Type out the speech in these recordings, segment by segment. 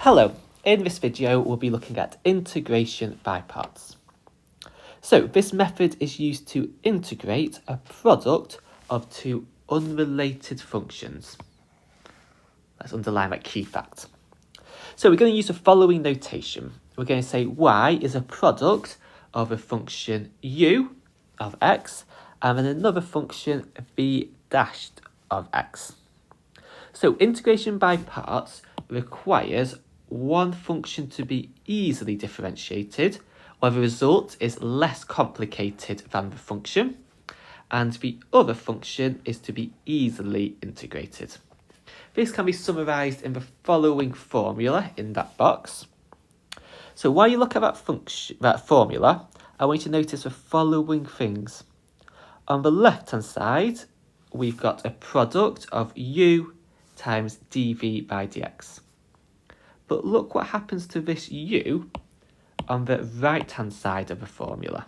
Hello, in this video we'll be looking at integration by parts. So this method is used to integrate a product of two unrelated functions. Let's underline that key fact. So we're going to use the following notation. We're going to say y is a product of a function u of x and then another function v dashed of x. So integration by parts requires one function to be easily differentiated, or the result is less complicated than the function, and the other function is to be easily integrated. This can be summarised in the following formula in that box. So while you look at that formula, I want you to notice the following things. On the left-hand side, we've got a product of u times dv by dx. But look what happens to this u on the right-hand side of the formula.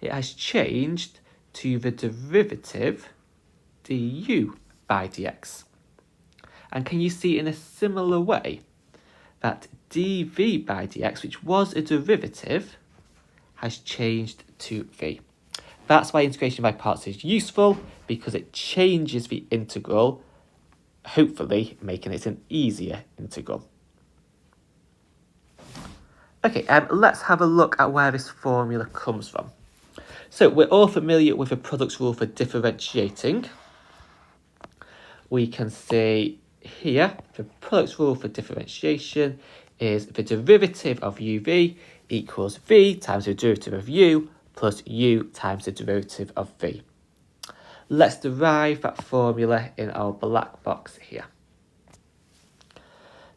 It has changed to the derivative du by dx. And can you see in a similar way that dv by dx, which was a derivative, has changed to v? That's why integration by parts is useful, because it changes the integral, hopefully making it an easier integral. Okay, let's have a look at where this formula comes from. So we're all familiar with the product's rule for differentiating. We can see here the product's rule for differentiation is the derivative of uv equals v times the derivative of u plus u times the derivative of v. Let's derive that formula in our black box here.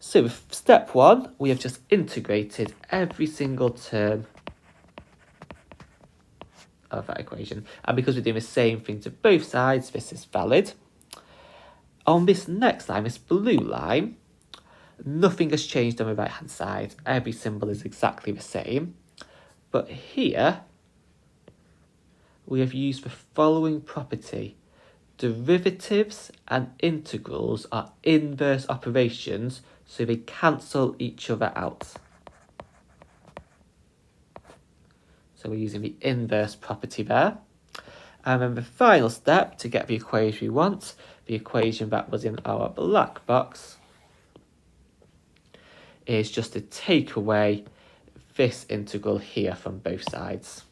So with step one, we have just integrated every single term of that equation. And because we're doing the same thing to both sides, this is valid. On this next line, this blue line, nothing has changed on the right-hand side. Every symbol is exactly the same. But here, we have used the following property. Derivatives and integrals are inverse operations, so they cancel each other out. So we're using the inverse property there. And then the final step to get the equation we want, the equation that was in our black box, is just to take away this integral here from both sides.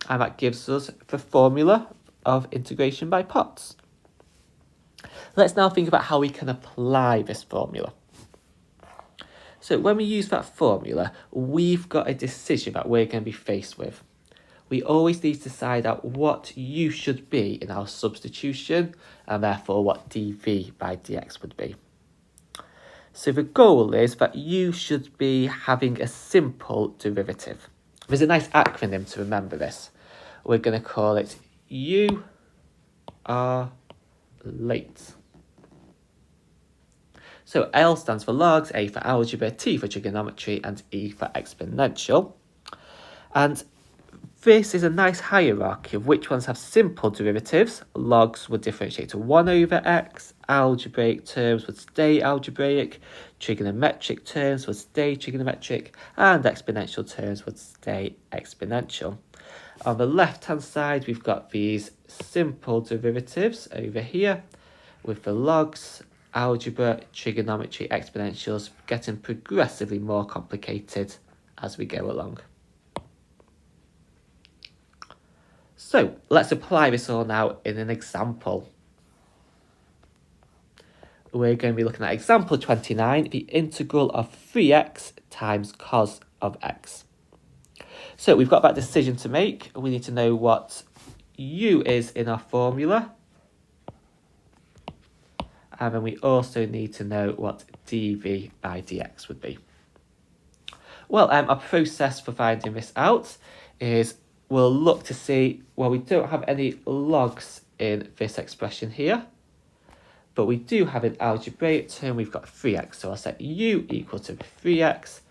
And that gives us the formula of integration by parts. Let's now think about how we can apply this formula. So when we use that formula, we've got a decision that we're going to be faced with. We always need to decide out what u should be in our substitution, and therefore what dv by dx would be. So the goal is that u should be having a simple derivative. There's a nice acronym to remember this. We're going to call it U are late. So L stands for logs, A for algebra, T for trigonometry, and E for exponential. And this is a nice hierarchy of which ones have simple derivatives. Logs would differentiate to 1 over x, algebraic terms would stay algebraic, trigonometric terms would stay trigonometric, and exponential terms would stay exponential. On the left-hand side, we've got these simple derivatives over here with the logs, algebra, trigonometry, exponentials getting progressively more complicated as we go along. So let's apply this all now in an example. We're going to be looking at example 29, the integral of 3x times cos of x. So we've got that decision to make. We need to know what u is in our formula. And then we also need to know what dv by dx would be. Well, our process for finding this out is we'll look to see, well, we don't have any logs in this expression here, but we do have an algebraic term, we've got 3x. So I'll set u equal to 3x,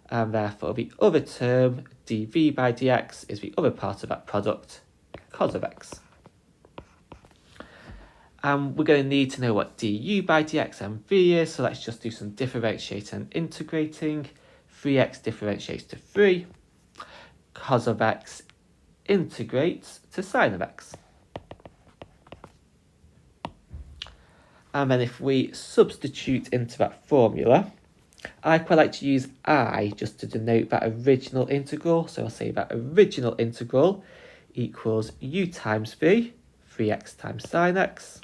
and therefore the other term, dv by dx, is the other part of that product, cos of x. And we're going to need to know what du by dx and v is, so let's just do some differentiating and integrating. 3x differentiates to 3. Cos of x integrates to sine of x. And then if we substitute into that formula, I quite like to use I just to denote that original integral. So I'll say that original integral equals u times v, 3x times sine x.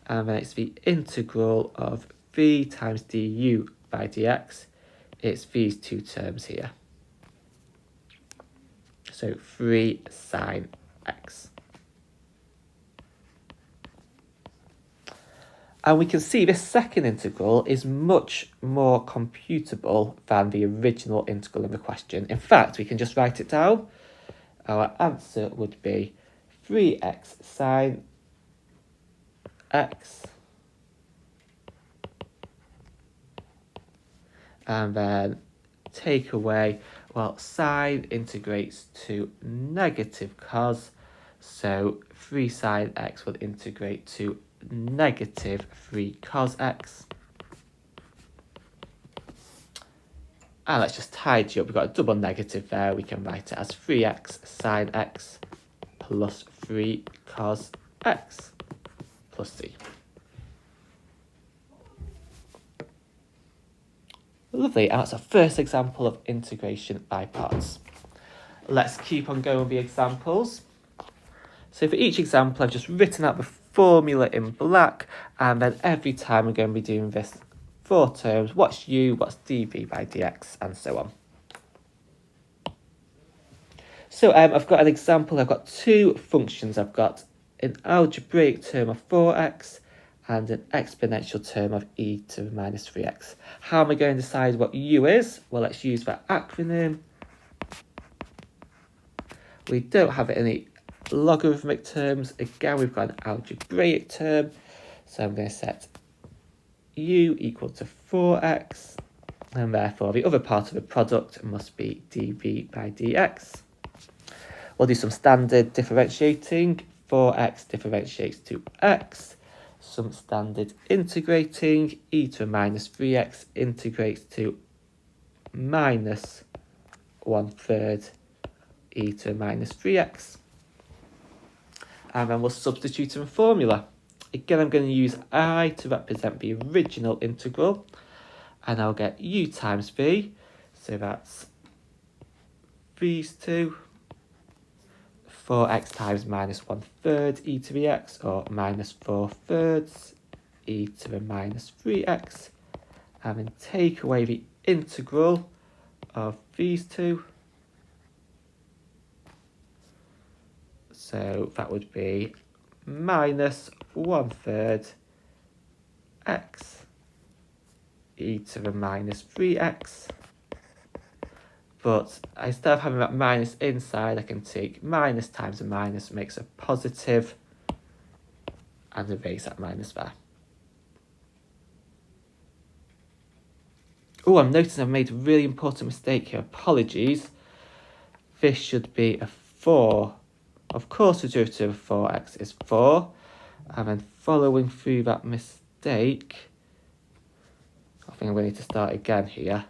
And then it's the integral of v times du by dx. It's these two terms here. So 3 sine x. And we can see this second integral is much more computable than the original integral in the question. In fact, we can just write it down. Our answer would be 3x sine x. And then take away, well, sine integrates to negative cos. So 3 sine x will integrate to negative 3 cos x. And let's just tidy up. We've got a double negative there. We can write it as 3x sine x plus 3 cos x plus c. Lovely, and that's our first example of integration by parts. Let's keep on going with the examples. So for each example, I've just written out the formula in black, and then every time we're going to be doing this 4 terms, what's u, what's dv by dx, and so on. So I've got an example, I've got 2 functions. I've got an algebraic term of 4x and an exponential term of e to the minus 3x. How am I going to decide what u is? Well, let's use that acronym. We don't have any logarithmic terms. Again, we've got an algebraic term. So I'm going to set u equal to 4x, and therefore the other part of the product must be dv by dx. We'll do some standard differentiating. 4x differentiates to x. Some standard integrating. E to the minus 3x integrates to minus 1/3 e to the minus 3x. And then we'll substitute in the formula. Again, I'm going to use I to represent the original integral. And I'll get u times v. So that's these two. 4x times minus 1/3 e to the x, or minus 4/3 e to the minus 3x. And then take away the integral of these two. So that would be minus 1/3 x e to the minus 3x. But instead of having that minus inside, I can take minus times a minus makes a positive, and erase that minus there. Oh, I'm noticing I've made a really important mistake here. Apologies. This should be a 4. Of course, the derivative of 4x is 4. And then following through that mistake, I think I'm going to need to start again here.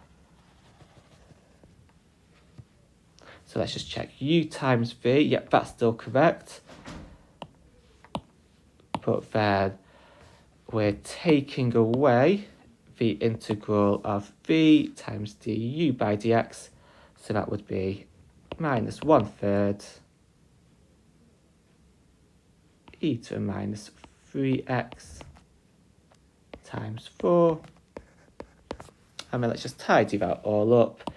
So let's just check. U times v, yep, that's still correct. But then we're taking away the integral of v times du by dx. So that would be minus 1/3 e to the minus 3x times 4. And then let's just tidy that all up.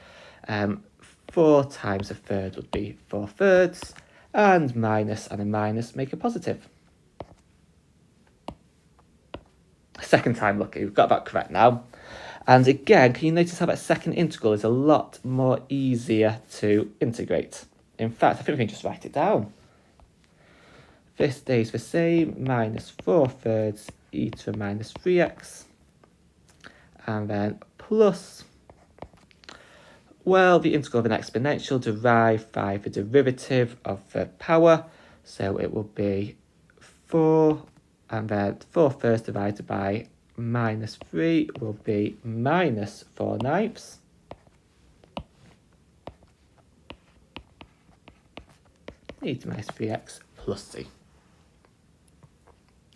4 times 1/3 would be 4/3, and minus and a minus make a positive. Second time lucky, we've got that correct now. And again, can you notice how that second integral is a lot more easier to integrate? In fact, I think we can just write it down. This stays the same, minus 4/3 e to the minus 3x. And then plus, well, the integral of an exponential derived by the derivative of the power. So it will be 4, and then 4 first divided by minus 3 will be minus 4/9. E to minus 3x plus c.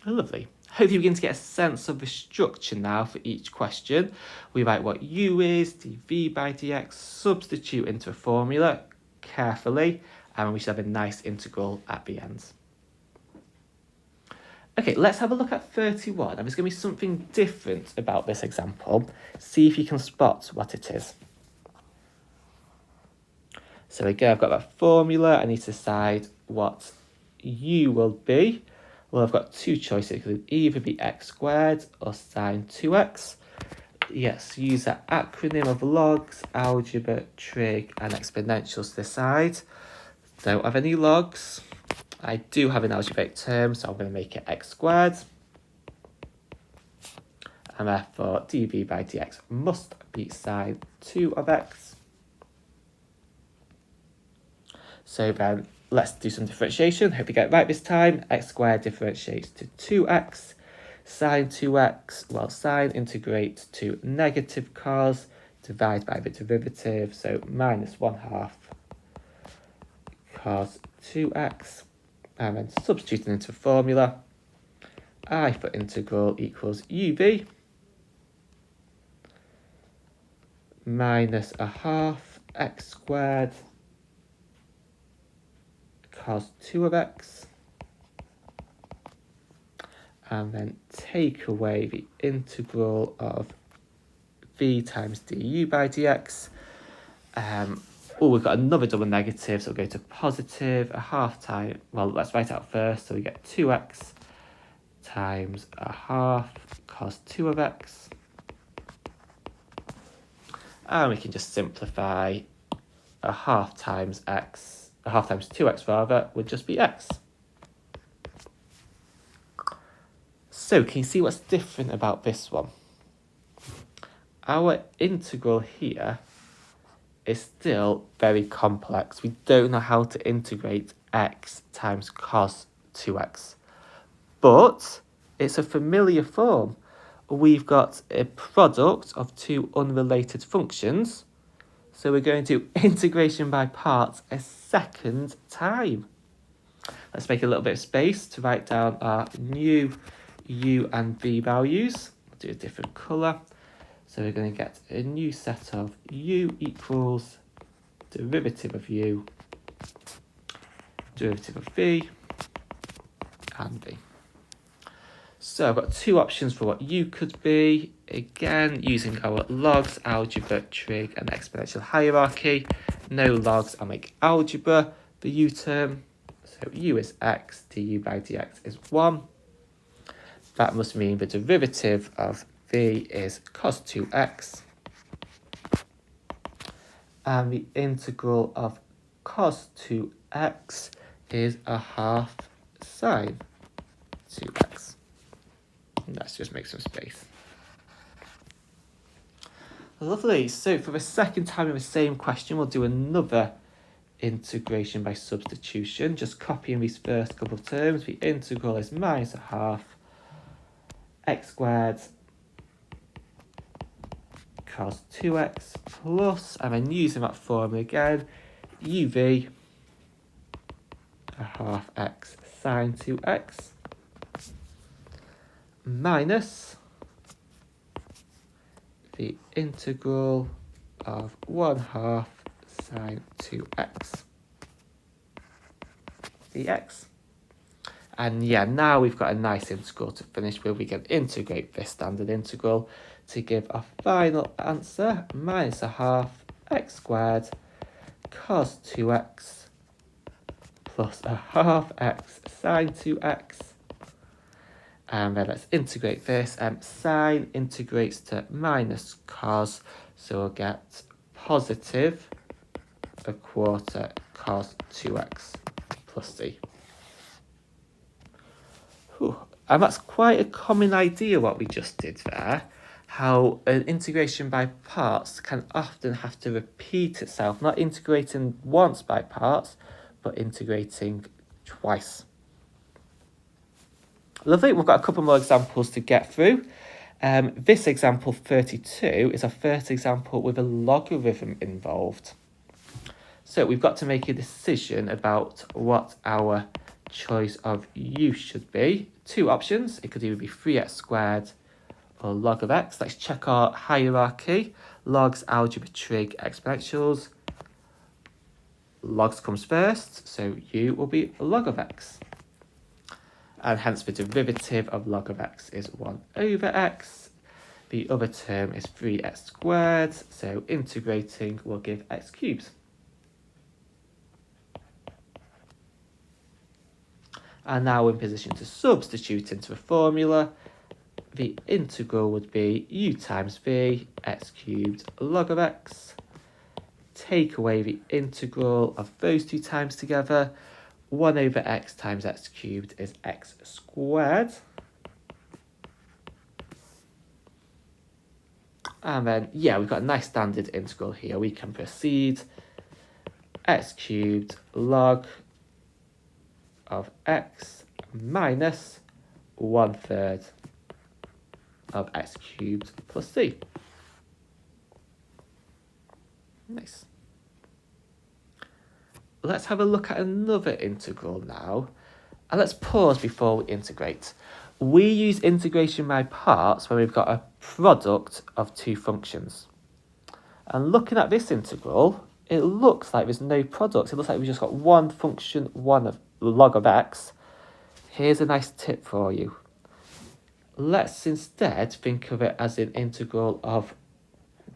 Lovely. Hope you begin to get a sense of the structure now for each question. We write what u is, dv by dx, substitute into a formula carefully, and we should have a nice integral at the end. Okay, let's have a look at 31. And there's going to be something different about this example. See if you can spot what it is. So again, I've got that formula. I need to decide what u will be. Well, I've got two choices. It could either be x squared or sine 2x. Yes, use that acronym of logs, algebra, trig, and exponentials to decide. Don't have any logs. I do have an algebraic term, so I'm going to make it x squared. And therefore, dv by dx must be sine 2 of x. So then, let's do some differentiation. Hope you get it right this time. X squared differentiates to 2x. Sine 2x, well, sine integrates to negative cos, divide by the derivative, so minus 1/2 cos 2x. And then substituting into a formula, I for integral equals uv minus 1/2 x squared cos 2 of x, and then take away the integral of v times du by dx. We've got another double negative, so we'll go to positive 1/2 time. Well, let's write it out first. So we get 2x times 1/2 cos 2 of x. And we can just simplify 1/2 times x, 1/2 times 2x rather, would just be x. So can you see what's different about this one? Our integral here is still very complex. We don't know how to integrate x times cos 2x. But it's a familiar form. We've got a product of two unrelated functions. So we're going to do integration by parts a second time. Let's make a little bit of space to write down our new u and v values. I'll do a different colour. So we're going to get a new set of u equals derivative of u, derivative of v, and v. So I've got two options for what u could be. Again, using our logs, algebra, trig, and exponential hierarchy. No logs, I'll make algebra the u term. So u is x, du by dx is 1. That must mean the derivative of v is cos 2x. And the integral of cos 2x is 1/2 sine 2x. Let's just make some space. Lovely. So for the second time in the same question, we'll do another integration by substitution. Just copying these first couple of terms. The integral is minus 1/2 x squared cos 2x plus, and then using that formula again, uv 1/2 x sine 2x minus the integral of 1/2 sine 2x dx. And yeah, now we've got a nice integral to finish with. We can integrate this standard integral to give our final answer, minus 1/2 x squared cos 2x plus 1/2 x sine 2x. And then let's integrate this. Sine integrates to minus cos, so we'll get positive 1/4 cos 2x plus c. And that's quite a common idea what we just did there. How an integration by parts can often have to repeat itself, not integrating once by parts, but integrating twice. Lovely, we've got a couple more examples to get through. This example 32 is our first example with a logarithm involved. So we've got to make a decision about what our choice of u should be. Two options, it could either be 3x squared or log of x. Let's check our hierarchy. Logs, algebra, trig, exponentials. Logs comes first, so u will be log of x. And hence the derivative of log of x is 1 over x. The other term is 3x squared, so integrating will give x cubed. And now we're in position to substitute into a formula. The integral would be u times v, x cubed log of x. Take away the integral of those two times together. 1 over x times x cubed is x squared. And then, yeah, we've got a nice standard integral here. We can proceed. X cubed log of x minus 1/3 of x cubed plus c. Nice. Let's have a look at another integral now. And let's pause before we integrate. We use integration by parts when we've got a product of two functions. And looking at this integral, it looks like there's no product. It looks like we've just got one function, log of x. Here's a nice tip for you. Let's instead think of it as an integral of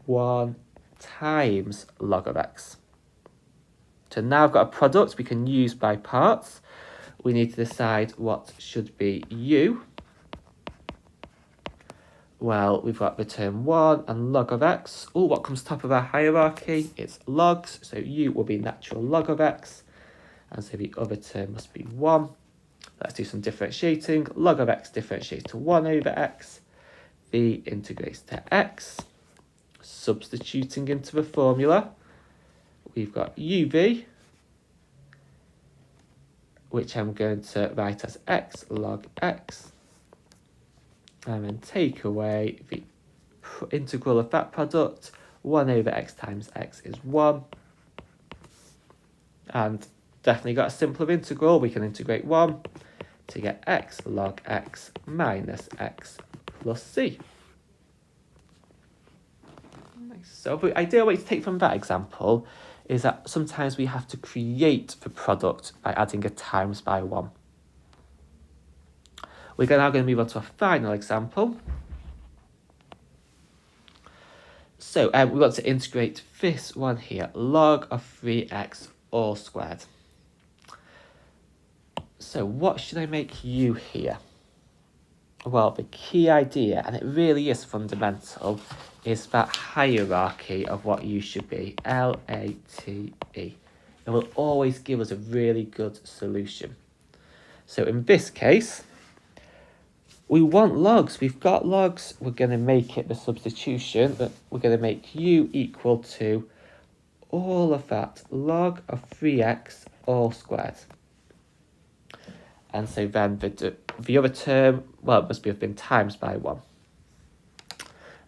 1 times log of x. So now I've got a product we can use by parts. We need to decide what should be u. Well, we've got the term 1 and log of x. Oh, what comes top of our hierarchy? It's logs, so u will be natural log of x. And so the other term must be 1. Let's do some differentiating. Log of x differentiates to 1 over x. V integrates to x. Substituting into the formula, we've got uv, which I'm going to write as x log x. And then take away the integral of that product. 1 over x times x is 1. And definitely got a simpler integral. We can integrate 1 to get x log x minus x plus c. Nice. So the ideal way to take from that example is that sometimes we have to create the product by adding a times by 1. We're now going to move on to a final example. So we want to integrate this one here, log of 3x all squared. So what should I make u here? Well, the key idea, and it really is fundamental, is that hierarchy of what u should be, L-A-T-E. It will always give us a really good solution. So in this case, we want logs. We've got logs. We're going to make it the substitution, but we're going to make u equal to all of that, log of 3x all squared. And so then the other term, well, it must have been times by 1.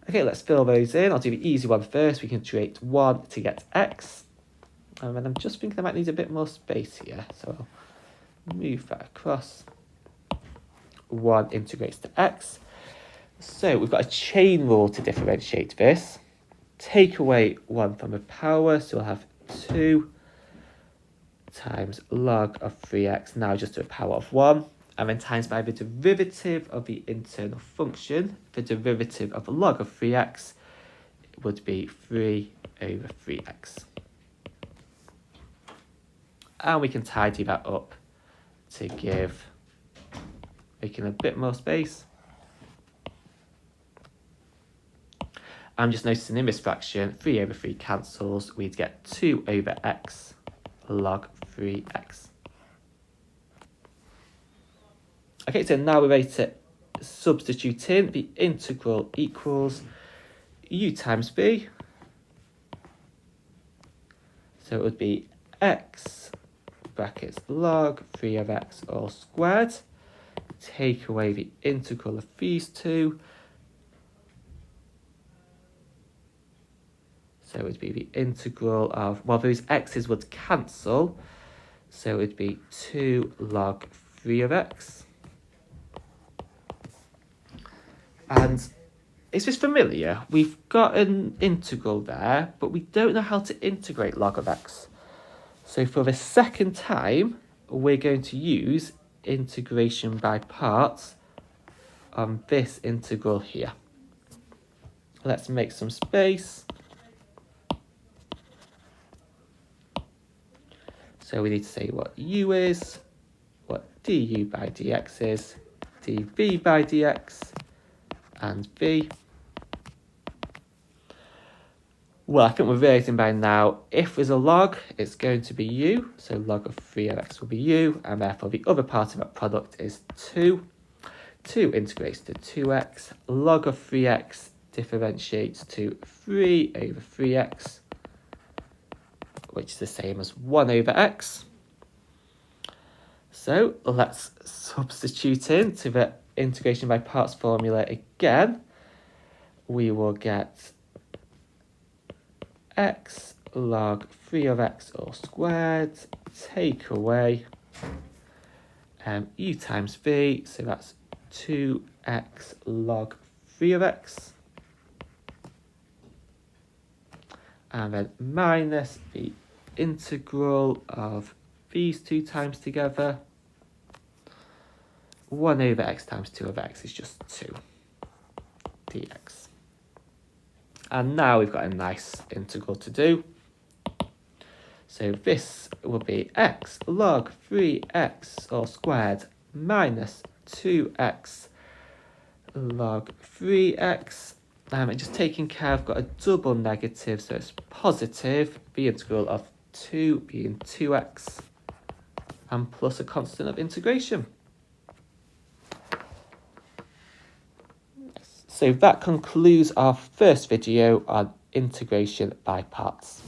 Okay, let's fill those in. I'll do the easy one first. We can create 1 to get x. And then I'm just thinking I might need a bit more space here. So I'll move that across. 1 integrates to x. So we've got a chain rule to differentiate this. Take away 1 from the power, so we'll have 2 times log of 3x, now just to the power of 1, and then times by the derivative of the internal function. The derivative of log of 3x would be 3 over 3x. And we can tidy that up to give, making a bit more space. I'm just noticing in this fraction, 3 over 3 cancels, we'd get 2 over x log 3x. Okay, so now we're ready to substitute in. The integral equals u times v. So it would be x brackets log 3 of x all squared. Take away the integral of these two. So it would be the integral of, well, those x's would cancel. So it would be 2 log 3 of x. And is this familiar? We've got an integral there, but we don't know how to integrate log of x. So for the second time, we're going to use integration by parts on this integral here. Let's make some space. So we need to say what u is, what du by dx is, dv by dx, and v. Well, I think we're realising by now, if there's a log, it's going to be u, so log of 3 of x will be u, and therefore the other part of that product is 2. 2 integrates to 2x, log of 3x differentiates to 3 over 3x, which is the same as 1 over x. So let's substitute into the integration by parts formula again. We will get x log 3 of x all squared, take away u times v, so that's 2x log 3 of x, and then minus the integral of these two times together. 1 over x times 2 of x is just 2 dx. And now we've got a nice integral to do. So this will be x log 3x all squared minus 2x log 3x. And just taking care, I've got a double negative, so it's positive. The integral of 2 being 2x, and plus a constant of integration. So that concludes our first video on integration by parts.